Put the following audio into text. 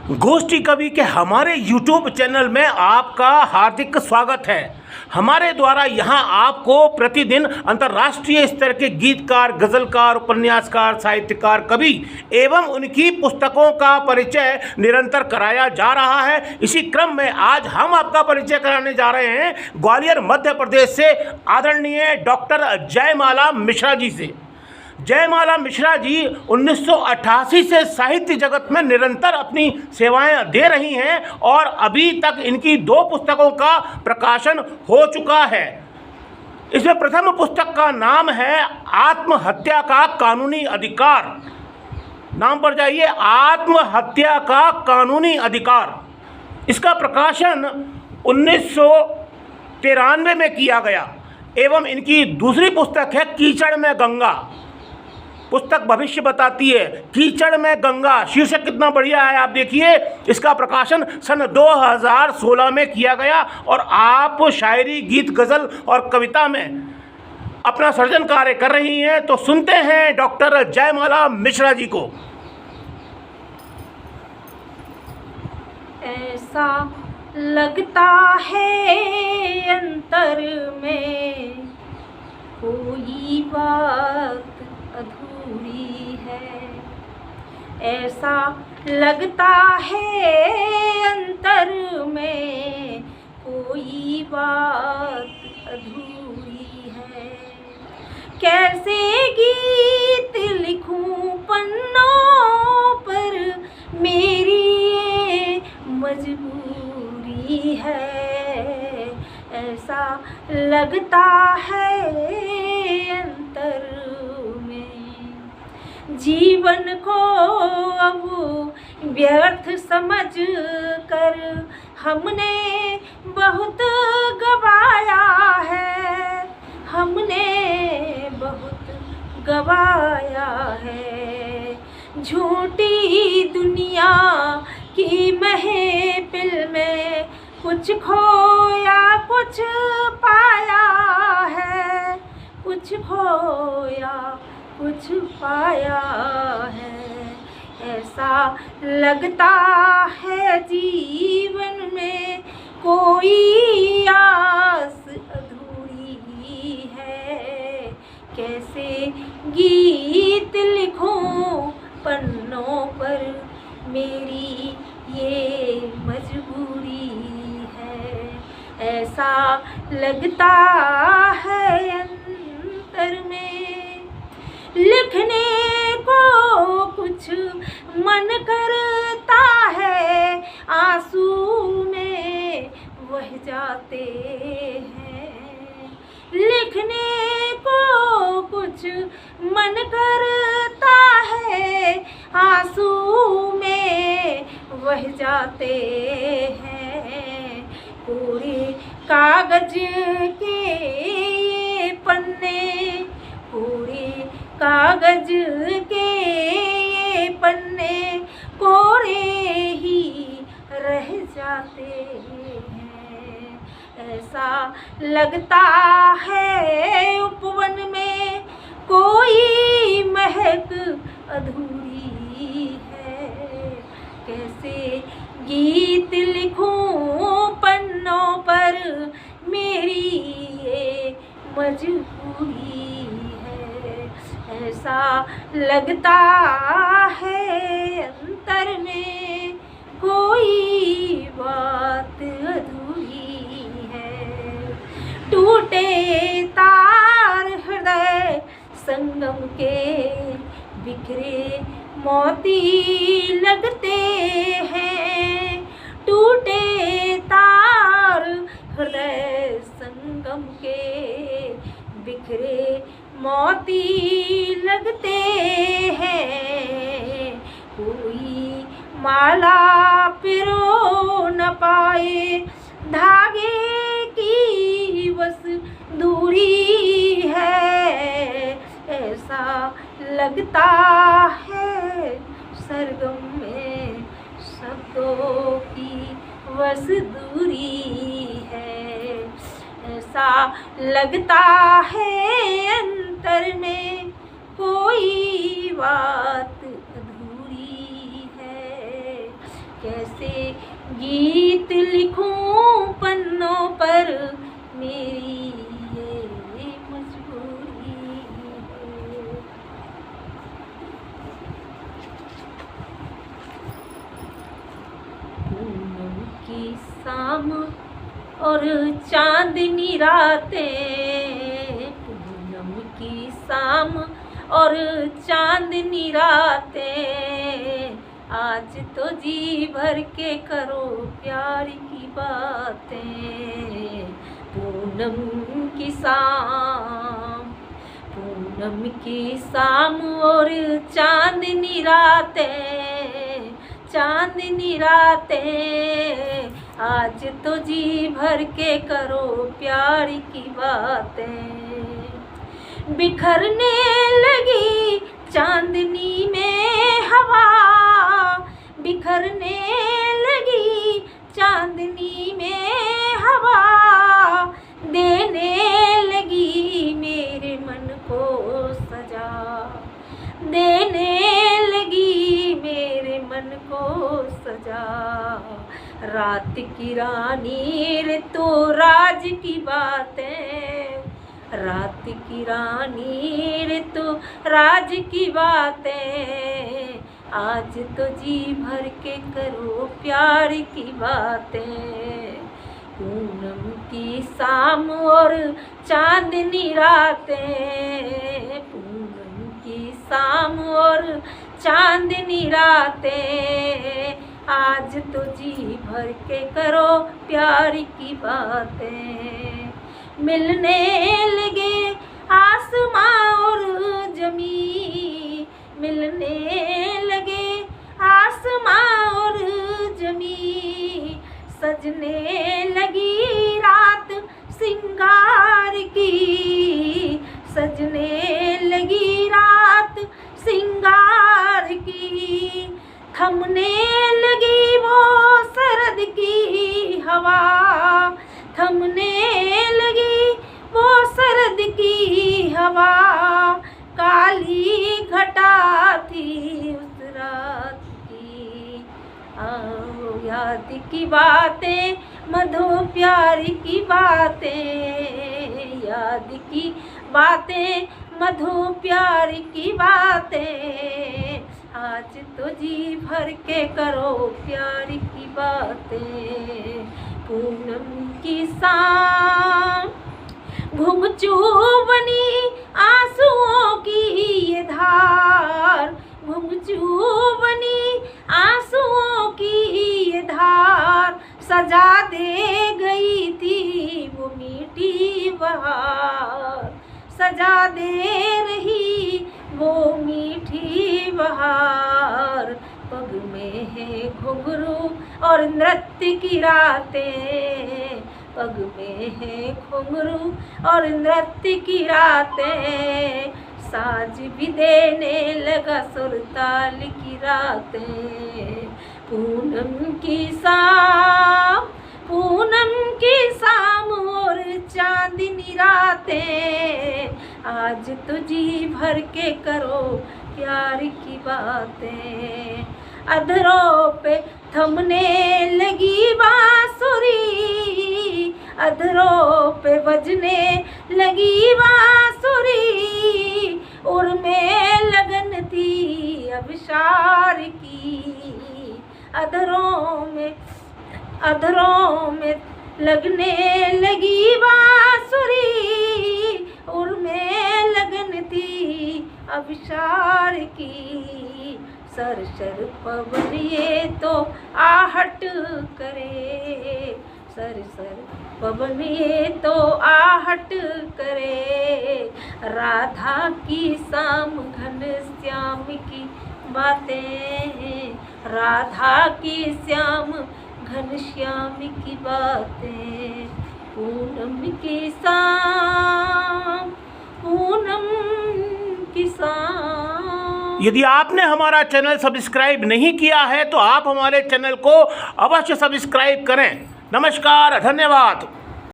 गोष्ठी कवि के हमारे YouTube चैनल में आपका हार्दिक स्वागत है। हमारे द्वारा यहाँ आपको प्रतिदिन अंतर्राष्ट्रीय स्तर के गीतकार, गज़लकार, उपन्यासकार, साहित्यकार, कवि एवं उनकी पुस्तकों का परिचय निरंतर कराया जा रहा है। इसी क्रम में आज हम आपका परिचय कराने जा रहे हैं ग्वालियर मध्य प्रदेश से आदरणीय डॉक्टर जयमाला मिश्रा जी से। जयमाला मिश्रा जी 1988 से साहित्य जगत में निरंतर अपनी सेवाएं दे रही हैं और अभी तक इनकी 2 पुस्तकों का प्रकाशन हो चुका है। इसमें प्रथम पुस्तक का नाम है आत्महत्या का कानूनी अधिकार। नाम पर जाइए, आत्महत्या का कानूनी अधिकार। इसका प्रकाशन 1993 में किया गया एवं इनकी दूसरी पुस्तक है कीचड़ में गंगा। पुस्तक भविष्य बताती है, कीचड़ में गंगा। शीर्षक कितना बढ़िया है, आप देखिए। इसका प्रकाशन सन 2016 में किया गया और आप शायरी, गीत, गज़ल और कविता में अपना सर्जन कार्य कर रही हैं। तो सुनते हैं डॉक्टर जयमाला मिश्रा जी को। ऐसा लगता है अंतर में कोई बात अधूरी है। ऐसा लगता है अंतर में कोई बात अधूरी है। कैसे गीत लिखूं पन्नों पर, मेरी ये मजबूरी है। ऐसा लगता है अंतर में जीवन को अब व्यर्थ समझ कर हमने बहुत गवाया है। हमने बहुत गवाया है। झूठी दुनिया की महफिल में कुछ खोया कुछ पाया है। कुछ खोया कुछ पाया है। ऐसा लगता है जीवन में कोई आस अधूरी है। कैसे गीत लिखूं पन्नों पर, मेरी ये मजबूरी है। ऐसा लगता है अंतर में लिखने को कुछ मन करता है, आंसू में बह जाते हैं। लिखने को कुछ मन करता है, आंसू में बह जाते हैं। पूरे कागज के ये पन्ने, पूरे कागज के ये पन्ने कोरे ही रह जाते हैं। ऐसा लगता है उपवन में कोई महक अधूरी है। कैसे गीत लिखूं पन्नों पर, मेरी ये मजबूरी है। ऐसा लगता है अंतर में कोई बात अधूरी है। टूटे तार हृदय संगम के बिखरे मोती लगते हैं। टूटे तार हृदय संगम के बिखरे मोती लगते हैं। कोई माला पिरो न पाए, धागे की बस दूरी है। ऐसा लगता है सरगम में शब्दों की बस दूरी है। ऐसा लगता है अंतर में कोई बात अधूरी है। कैसे गीत लिखूं पन्नों पर, मेरी ये मजबूरी है। पूनम की शाम और चांदनी रातें, पूनम की शाम और चांदनी रातें, आज तो जी भर के करो प्यार की बातें। पूनम की शाम, पूनम की शाम और चांदनी रातें, चांदनी रातें, आज तो जी भर के करो प्यार की बातें। बिखरने लगी चांदनी में हवा, बिखरने लगी चांदनी में हवा, देने लगी मेरे मन को सजा, देने लगी मेरे मन को सजा। रात की रानी रे तो राज की बातें, रात की रानी रे तो राज की बातें, आज तो जी भर के करो प्यार की बातें। पूनम की शाम और चांदनी रातें, पूनम की शाम और चांदनी रातें, आज तो जी भर के करो प्यार की बातें। मिलने लगे आसमां और जमी, मिलने लगे आसमां और जमी, सजने लगी रात सिंगार की, सजने लगी रात सिंगार की, थमने लगी वो सरद की हवा, थमने लगी वो सरद की हवा, काली घटा थी उस रात की। आओ याद की बातें मधु प्यार की बातें, याद की बातें मधु प्यार की बातें, आज तो जी भर के करो प्यार की बातें। पूनम की शाम घुंघचू बनी आंसुओं की ये धार, घुंघचू बनी आंसुओं की ये धार, सजा दे गई थी वो मीठी बहार, सजा दे रही वो मीठी बहार। पग में है घुंघरू और नृत्य की रातें, पग में है घुंघरू और नृत्य की रातें, साज भी देने लगा सुरताल की रातें। पूनम की शाम, पूनम की शाम और चांदनी रातें, आज तो जी भर के करो प्यार की बातें। अधरों पे थमने लगी बांसुरी, अधरों पे बजने लगी बांसुरी, उर्मे लगन थी अभिशार की, अधरों में लगने लगी बांसुरी, उर्मे लगन थी अभिशार की। सरसर पवन ये तो आहट करे, सरसर पवन ये तो आहट करे, राधा की शाम घन श्याम की बातें, राधा की श्याम घन श्याम की बातें। पूनम की शाम, पूनम की शाम। यदि आपने हमारा चैनल सब्सक्राइब नहीं किया है तो आप हमारे चैनल को अवश्य सब्सक्राइब करें। नमस्कार, धन्यवाद।